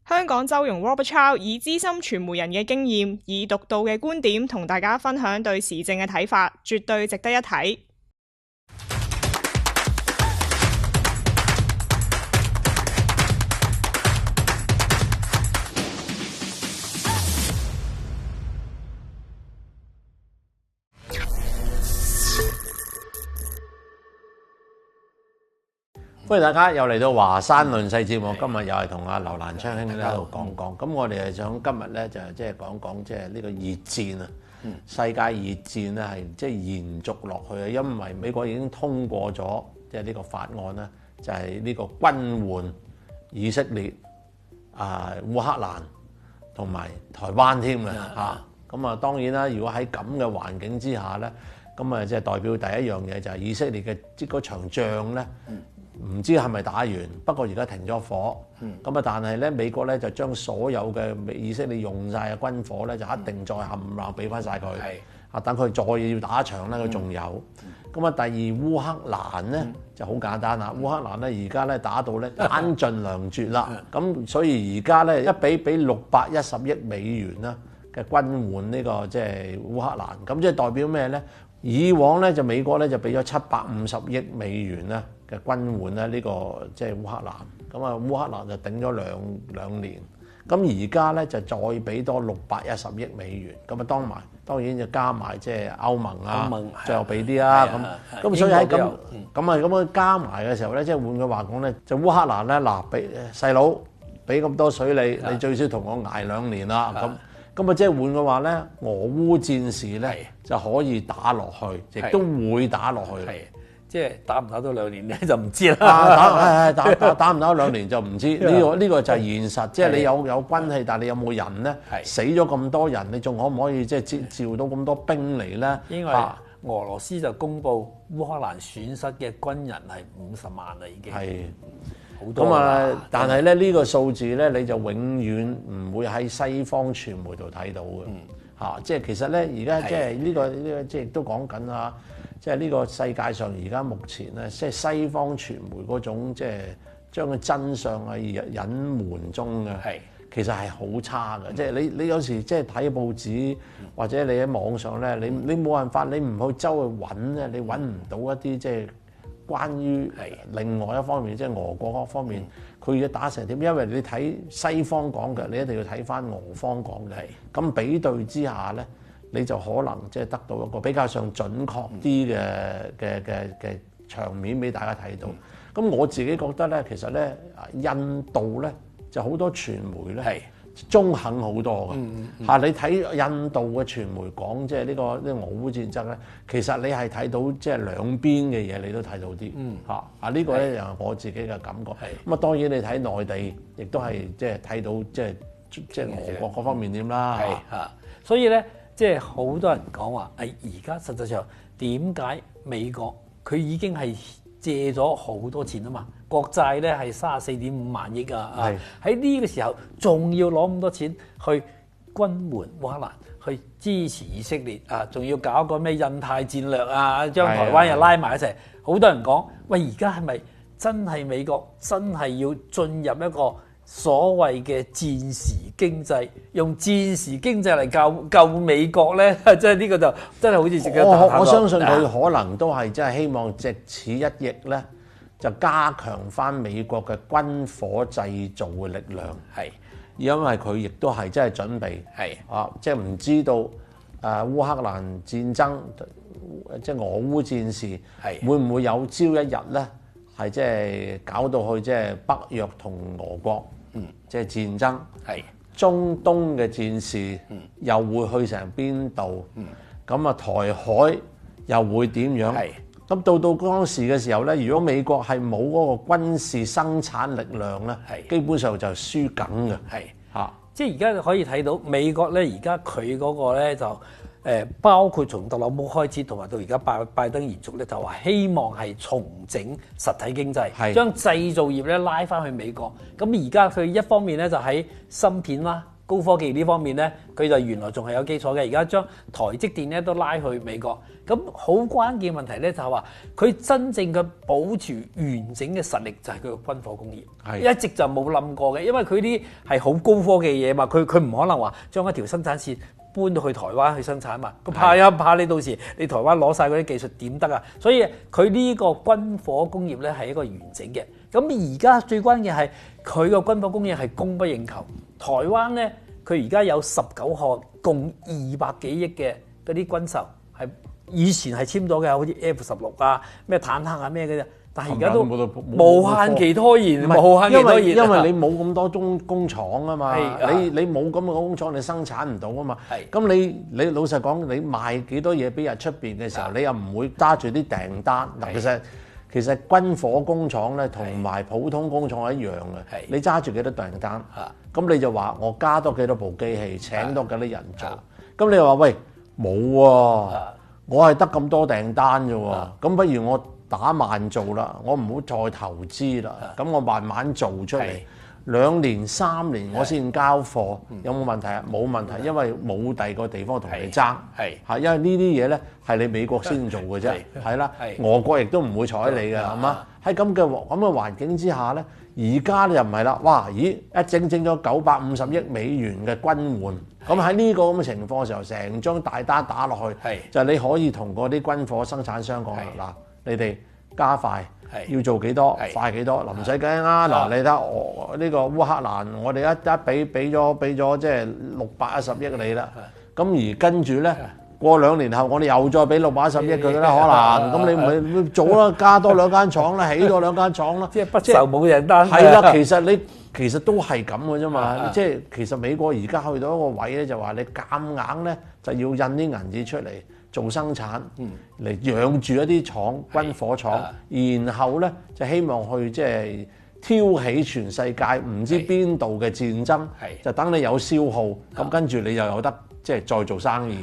香港周融 Robert Chow 以資深傳媒人嘅經驗，以獨到嘅觀點同大家分享對時政嘅睇法，絕對值得一睇。歡迎大家又嚟到華山論世節目，今日又係同阿劉瀾昌兄喺度講講。咁我哋係想今日咧就即係講講即係呢個熱戰啊，世界熱戰咧係即係延續落去啊，因為美國已經通過咗即係呢個法案咧，就係呢個軍援以色列、烏克蘭同埋台灣添嘅嚇。咁啊當然啦，如果喺咁嘅環境之下咧，咁啊即係代表第一樣嘢就係以色列嘅即嗰場仗咧。唔知係咪打完？不過而家停咗火，咁但係咧美國咧就將所有嘅以色列用晒嘅軍火咧，就一定再冚唪唥俾翻晒佢。等佢再要打一場咧，佢仲有。咁第二烏克蘭咧就好簡單啦，烏克蘭咧而家咧打到咧彈盡糧絕啦，咁所以而家咧一俾610億美元啦嘅軍援呢個即係烏克蘭，咁即係代表咩咧？以往咧就美國咧就俾咗750億美元啦嘅軍援咧呢個即係烏克蘭，咁烏克蘭就頂咗兩年，咁而家咧就再俾多610億美元，咁當然就加埋即係歐盟啊，最後俾啲啦，咁所以喺咁加埋嘅時候咧，即係換句話講咧，就烏克蘭咧嗱俾細佬俾咁多水你最少同我捱2年啦，咁即係換句話咧，俄烏戰事咧就可以打落去，亦都會打落去。即係打唔打到2年咧就唔知啦。打唔打2年就唔知。呢個就係現實。即係你有軍氣，但係你有冇人咧？死咗咁多人，你仲可唔可以即係召到咁多兵嚟咧？因為俄羅斯就公布烏克蘭損失嘅軍人係50萬啦，已經係好多。但係咧呢個數字咧，你就永遠唔會喺西方傳媒度睇到嘅。即係其實咧，而家即係呢個即係亦都講緊啊。即係呢個世界上而家目前咧，即係西方傳媒嗰種即係將個真相係隱瞞中嘅，其實係好差嘅。即係你有時即係睇報紙或者你喺網上咧，你冇辦法，你唔去周去揾咧，你揾唔到一啲即係關於另外一方面，即係俄國嗰方面佢要打成點？因為你睇西方講嘅，你一定要睇翻俄方講嘅。咁比對之下咧，你就可能即係得到一個比較上準確啲嘅場面俾大家睇到。咁我自己覺得咧，其實咧印度咧就好多傳媒咧中肯好多嘅。你睇印度嘅傳媒講即係呢個俄烏戰爭咧，其實你係睇到即係兩邊嘅嘢，你都睇到啲呢個咧又係我自己嘅感覺。咁當然你睇內地亦都係即係睇到即係俄國嗰方面點啦。所以咧。即係好多人講話，而家實際上點解美國佢已經係借咗好多錢啊嘛？國債咧係34.5萬億啊！喺呢個時候仲要攞咁多錢去軍援烏克蘭，去支持以色列啊！仲要搞個咩印太戰略啊？將台灣又拉埋一齊。好多人講，喂，而家係咪真係美國真係要進入一個所謂嘅戰時經濟，用戰時經濟嚟救美國咧，即係呢個就真係好似自己我相信佢可能都係真係希望藉此一役咧，就加強翻美國嘅軍火製造嘅力量。因為佢亦都係真係準備即係唔知道烏克蘭戰爭即係俄烏戰事會唔會有朝一日咧係即係搞到去即係北約同俄國。即係戰爭，中東嘅戰事又會去成邊度？咁台海又會點樣？咁到當時嘅時候咧，如果美國係冇嗰個軍事生產力量咧，基本上就輸緊嘅。即係而家可以睇到美國咧，而家佢嗰個咧就包括從特朗普開始，同埋到而家拜登延續咧，就話希望係重整實體經濟，將製造業咧拉翻去美國。咁而家佢一方面咧就喺芯片啦、高科技呢方面咧，佢就原來仲係有基礎嘅。而家將台積電咧都拉去美國，咁好關鍵問題咧就係話佢真正嘅保持完整嘅實力就係佢嘅軍火工業，一直就冇冧過嘅，因為佢啲係好高科技嘅嘢嘛，佢唔可能話將一條生產線搬到去台灣去生產嘛，佢怕你到時你台灣攞晒嗰啲技術點得啊？所以佢呢個軍火工業咧係一個完整嘅。咁而家最關鍵係佢個軍火供應係供不應求。台灣咧，佢而家有19項共200幾億嘅嗰啲軍售，係以前係簽咗嘅，好似 F16啊、咩坦克啊咩嘅啫。但係而家都無限期拖延，無限期拖延，因為你冇咁多工廠啊嘛，你冇咁嘅工廠，你生產唔到啊嘛。咁你老實講，你賣幾多嘢俾人出邊嘅時候，你又唔會揸住啲訂單。嗱，其實軍火工廠咧同埋普通工廠係一樣嘅，你揸住幾多訂單，咁你就話我加多幾多部機器，請多幾多人做。咁你話喂冇喎，我係得咁多訂單啫喎，咁不如我打慢做啦，我唔好再投資啦，咁我慢慢做出嚟，2年3年我先交貨，有冇問題啊？冇問題，因為冇第二個地方同你爭，係因為呢啲嘢咧係你美國先做嘅啫，係啦，俄國亦都唔會睬你嘅，係嘛？喺咁嘅環境之下咧，而家又唔係啦，哇！咦，一整咗950億美元嘅軍援，咁喺呢個咁嘅情況嘅時候，成張大單打落去，就你可以同嗰啲軍火生產商講啦，嗱。你哋加快，要做幾多，快幾多，唔使驚啊！嗱，你睇我呢個烏克蘭，我哋一俾咗即係610億你啦。咁而跟住咧，過2年後，我哋又再俾610億佢啦，可能。咁你咪做啦，加多2間廠啦，起多2間廠啦。即係不愁冇人單。係啦，其實都係咁嘅啫嘛。即係其實美國而家去到一個位咧，就話你夾硬咧就要印啲銀紙出嚟。做生產嚟養住一啲廠軍火廠，然後咧就希望去即係挑起全世界唔知邊度嘅戰爭，就等你有消耗，咁跟住你又有得即係再做生意。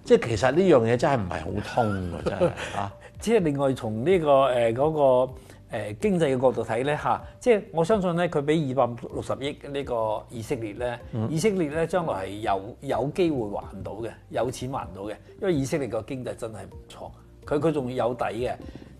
即係其實呢樣嘢真係唔係好通㗎，真係啊！即係另外從呢個嗰個經濟嘅角度睇咧嚇，即係我相信咧，佢俾260億呢個以色列咧，以色列咧將來係有機會還到嘅，有錢還到嘅，因為以色列個經濟真係唔錯，佢仲有底嘅。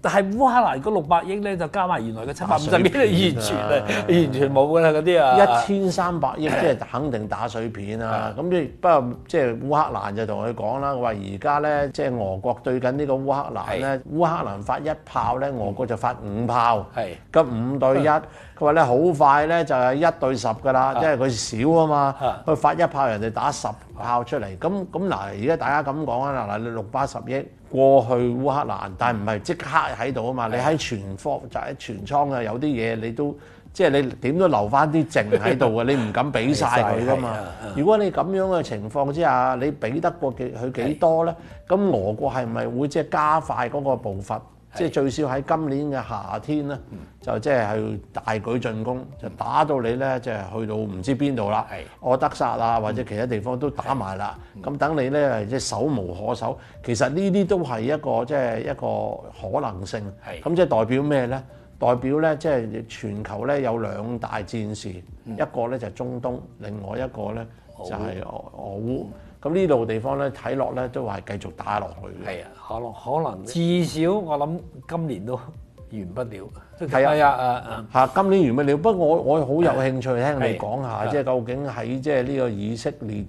但係烏克蘭嗰600億咧，就加埋原來嘅750億，完全冇㗎啦嗰啲啊！1300億即係肯定打水片啊！咁不過即係烏克蘭就同佢講啦，話而家咧即係俄國對緊呢個烏克蘭咧，烏克蘭發1炮咧，俄國就發5炮，咁5對1。佢話咧好快咧就係1對10㗎啦，即係佢少啊嘛，佢發1炮人哋打10炮出嚟。咁嗱，而家大家咁講啊，嗱你680億過去烏克蘭，但係唔係即刻喺度啊嘛？你喺存貨就喺存倉啊，有啲嘢你都即係你點都留翻啲剩喺度嘅，你唔敢俾晒佢㗎嘛。如果你咁樣嘅情況之下，你俾得過佢幾多咧？咁俄國係咪會即係加快嗰個步伐？即係最少喺今年嘅夏天咧，就即係去大舉進攻，就打到你咧，即係去到唔知邊度啦，奧德薩啊或者其他地方都打埋啦。咁等你咧係即係守無可守。其實呢啲都係一個即係一個可能性。咁即係代表咩咧？代表咧即係全球咧有2大戰事，一個咧就係中東，另外一個咧就係俄烏。咁呢度地方咧睇落咧都係繼續打落去嘅。係啊，可能至少我諗今年都完不了。係啊，今年完不了。不過我好有興趣聽你講下，即係究竟喺即係呢個以色列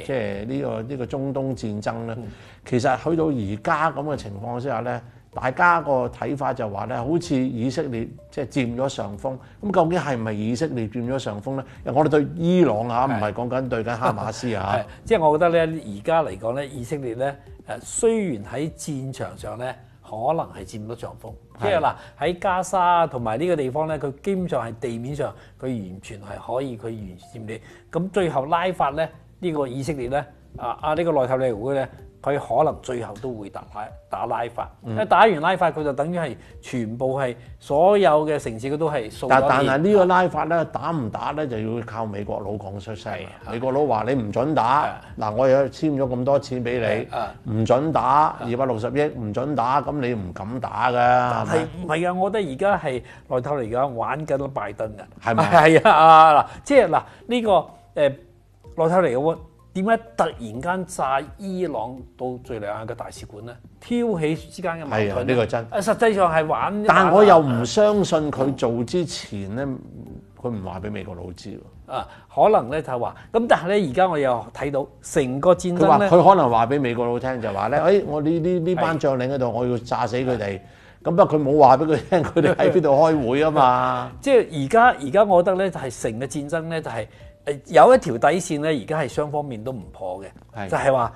即係呢個中東戰爭咧，其實去到而家咁嘅情況之下咧。大家個睇法就話咧，好似以色列即係佔咗上風，咁究竟係唔係以色列佔咗上風咧？我哋對伊朗嚇，唔係講緊對緊哈馬斯嚇。即係我覺得咧，而家嚟講咧，以色列咧雖然喺戰場上咧可能係佔咗上風，即係嗱喺加沙同埋呢個地方咧，佢基本上係地面上佢完全係可以佢完全佔領。咁最後拉法咧，呢個以色列咧呢個內塔尼亞胡咧。佢可能最後都會打拉法，一打完拉法佢就等於係全部係所有嘅城市佢都係掃咗。但係呢個拉法咧打唔打咧就要靠美國佬講出聲。美國佬話你唔準打，嗱我又簽咗咁多錢俾你，唔準打260億，唔準打，咁你唔敢打㗎。係唔係啊？我覺得而家係內透嚟講玩緊拜登㗎，係咪？係啊嗱，即係嗱呢個落頭嚟嘅喎，點解突然間炸伊朗到敍利亞嘅大使館咧？挑起之間嘅矛係啊，盾呢個真。實際上係玩，但我又唔相信佢做之前咧，佢唔話俾美國佬知喎。可能咧就係話，咁但係咧而家我又睇到成個戰佢話爭咧，佢可能話俾美國佬聽就話咧，我呢班將領喺度，我要炸死佢哋。咁不過佢冇話俾佢聽，佢哋喺邊度開會啊嘛。即係而家我覺得咧就係成個戰爭咧就係有一條底線咧，而家係雙方面都唔破嘅，就係話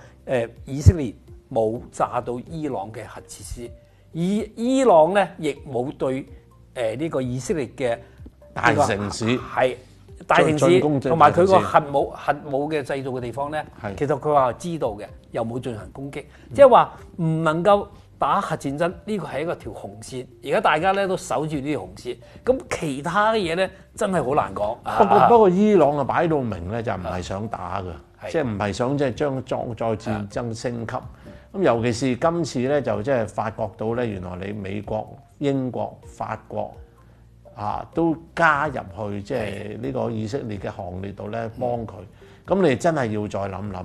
以色列冇炸到伊朗嘅核設施，伊朗咧亦冇對呢個以色列嘅大城市係大城市同埋佢個核武嘅製造嘅地方咧，其實佢話知道嘅，又冇進行攻擊，即係話唔能夠打核戰爭，呢個係一個條紅線。而家大家咧都守住呢條紅線，咁其他嘅嘢咧真係好難講。不過伊朗啊擺到明咧就唔係想打㗎，即係唔係想即係將再戰爭升級。咁尤其是今次咧就即係發覺到咧，原來你美國、英國、法國都加入去即係呢個以色列嘅行列度咧幫佢。咁你真係要再諗諗。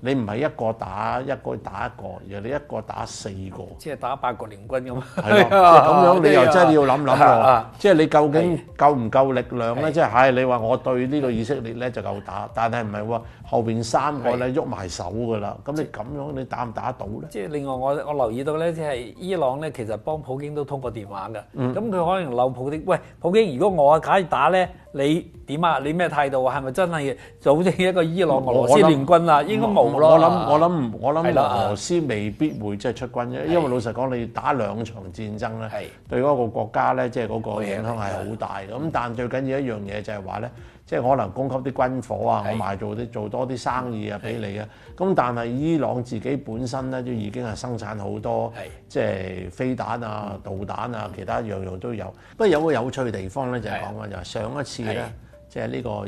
你唔係一個打一個，而係你一個打4個，即係打8個聯軍咁。係咯，即係咁樣，你又真係要諗諗喎。即係你究竟夠唔夠力量咧？即係你話我對呢個以色列咧就夠打，但係唔係喎？後邊3個咧喐埋手㗎啦。咁你咁樣你打唔打得到咧？即係另外我留意到咧，即係伊朗咧其實幫普京都通過電話㗎。咁佢可能鬧普京，喂，普京，如果我假如打咧，你點啊？你咩態度啊？係咪真係組成一個伊朗俄羅斯聯軍啊？應該冇咯。我諗俄羅斯未必會即係出軍啫，因為老實講，你打2場戰爭咧，對嗰個國家咧，即係嗰個影響係好大嘅。咁但最緊要一樣嘢就係話咧，即係可能供給啲軍火啊，我賣做多啲生意啊俾你啊。咁但係伊朗自己本身咧都已經係生產好多，即係飛彈啊、導彈啊，其他樣樣都有。不過有個有趣嘅地方咧，就係講緊就係上一次咧。即係呢個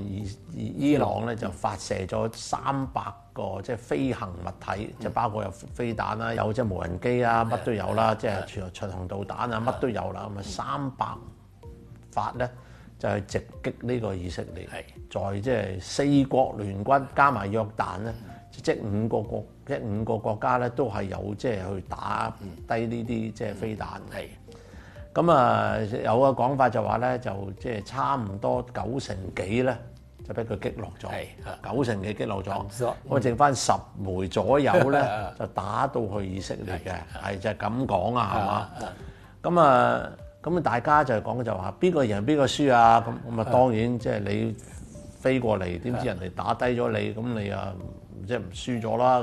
伊朗咧就發射咗300個即係飛行物體，即係包括有飛彈啦，有即係無人機啊，乜都有啦，即係巡航導彈啊，乜都有啦。咁啊300發咧就係直擊呢個以色列，在即係4國聯軍加埋約旦咧，即係5個國家咧都係有即係去打低呢啲即係飛彈。咁啊，有個講法就話咧，就即係差唔多9成幾咧，就俾佢擊落咗。9成幾擊落咗，我剩翻10枚左右咧，就打到去以色列嘅，係就係咁講啊，係嘛？咁啊，大家就講就話邊個贏邊個輸啊？咁啊，當然即係你飛過嚟，點知人哋打低咗你，咁你啊即係唔輸咗啦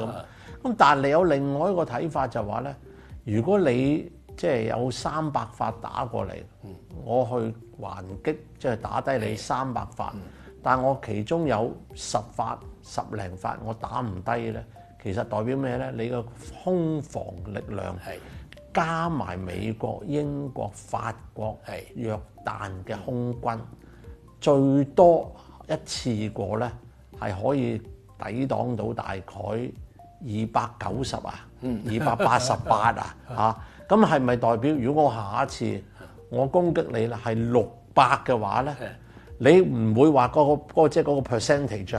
咁。但係你有另外一個睇法就話咧，如果你即係有300發打過嚟，我去還擊，即係打低你300發，但我其中有10零發我打唔低咧，其實代表咩咧？你個空防力量加埋美國、英國、法國、約旦嘅空軍，最多一次過咧係可以抵擋到大概290啊、288啊嚇。咁係咪代表如果我下一次我攻擊你啦係600嘅話咧，你唔會話嗰個即係嗰個 percentage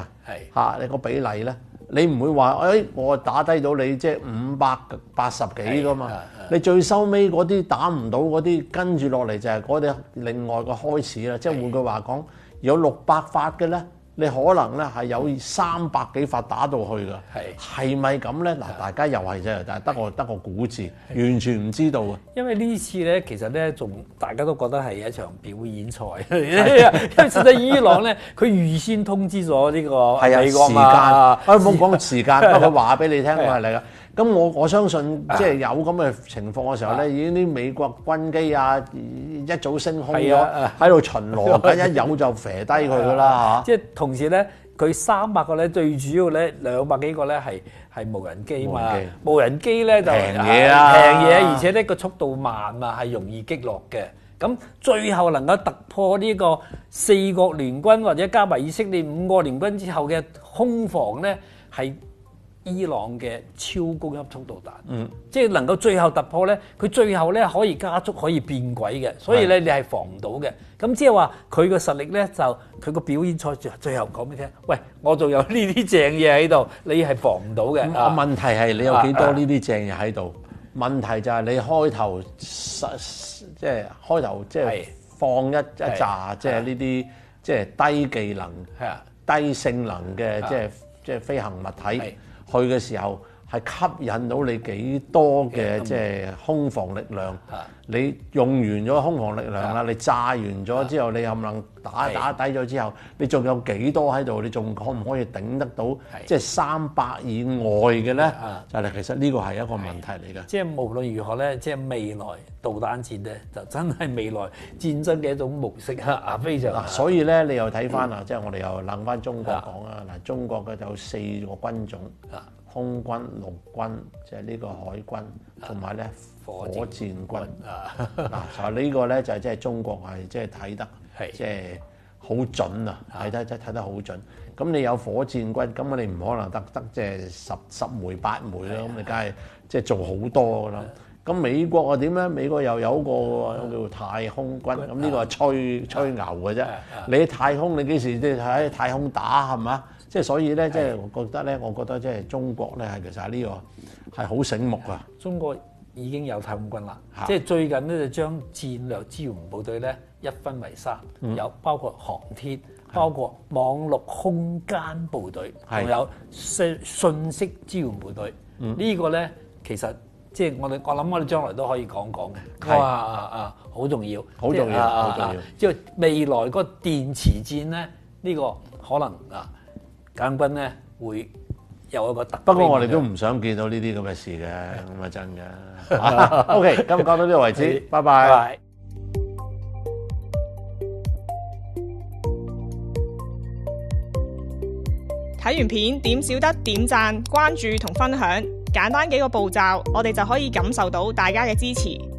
啊，你個比例咧，你唔會話我打低到你即係580幾噶嘛？你最收尾嗰啲打唔到嗰啲，跟住落嚟就係嗰啲另外個開始啦。即係換句話講，有600發嘅咧。你可能咧係有300幾發打到去㗎，係咪咁咧？嗱，大家又係啫，但係得個估字，完全唔知道啊！因為呢次咧，其實咧仲大家都覺得係一場表演賽，因為實際伊朗咧，佢預先通知咗呢個美國嘛，唔好講個時間，不過話俾你聽我係嚟㗎。咁我相信即係有咁嘅情況嘅時候咧，已經啲美國軍機啊一早升空咗，喺度巡邏緊，一有就射低佢㗎啦嚇。即係同時咧，佢300個咧，最主要咧200幾個咧係無人機嘛，無人機咧就平嘢啊，平嘢，而且呢個速度慢啊，係容易擊落嘅。咁最後能夠突破呢個4國聯軍或者加埋以色列5個聯軍之後嘅空防咧，係伊朗嘅超高音速導彈，即係能夠最後突破咧，佢最後咧可以加速，可以變軌嘅，所以咧你係防唔到嘅。咁即係話佢個實力咧，就佢個表演賽最後講俾你聽，喂，我仲有呢啲正嘢喺度，你係防唔到嘅。問題係你有幾多呢啲正嘢喺度？問題就係你開頭即係放一紮即係呢啲即係低技能、低性能嘅即係飛行物體去嘅時候，係吸引到你幾多嘅即係空防力量？你用完咗空防力量啦，你炸完咗之後，你冚唪唥打低咗之後，你仲有幾多喺度？你仲可唔可以頂得到即係300以外嘅咧？就係其實呢個係一個問題嚟嘅。即係無論如何咧，即係未來導彈戰咧，就真係未來戰爭嘅一種模式啊！非常。所以咧，你又睇翻啊，即係我哋又諗翻中國講啊。嗱，中國嘅有4個軍種。空軍、陸軍，即係呢個海軍，同埋咧火箭軍。嗱，就呢個咧就係即係中國係即係睇得即係好準啊！睇得好準。咁你有火箭軍，咁你唔可能得即係十枚8枚啦。咁你梗係即係做好多噶啦。咁美國啊點咧？美國又有個叫太空軍，咁呢個係吹牛嘅啫。你喺太空，你幾時即係喺太空打係嘛？即係所以咧，即係我覺得即係中國咧係其實呢個係好醒目啊！中國已經有太空軍啦，即係最近咧就將戰略支援部隊咧一分為3，有包括航天、包括網絡空間部隊，仲有信息支援部隊。呢個咧其實即係我諗我哋將來都可以講嘅。哇好重要，好重要，好重要。即係未來個電磁戰咧，呢個可能解放軍咧會有一個特別。不過我哋都唔想見到呢啲咁嘅事嘅，咁啊真嘅。OK， 今日講到呢度為止，拜拜。睇完片點少得點讚、關注同分享，簡單幾個步驟，我哋就可以感受到大家嘅支持。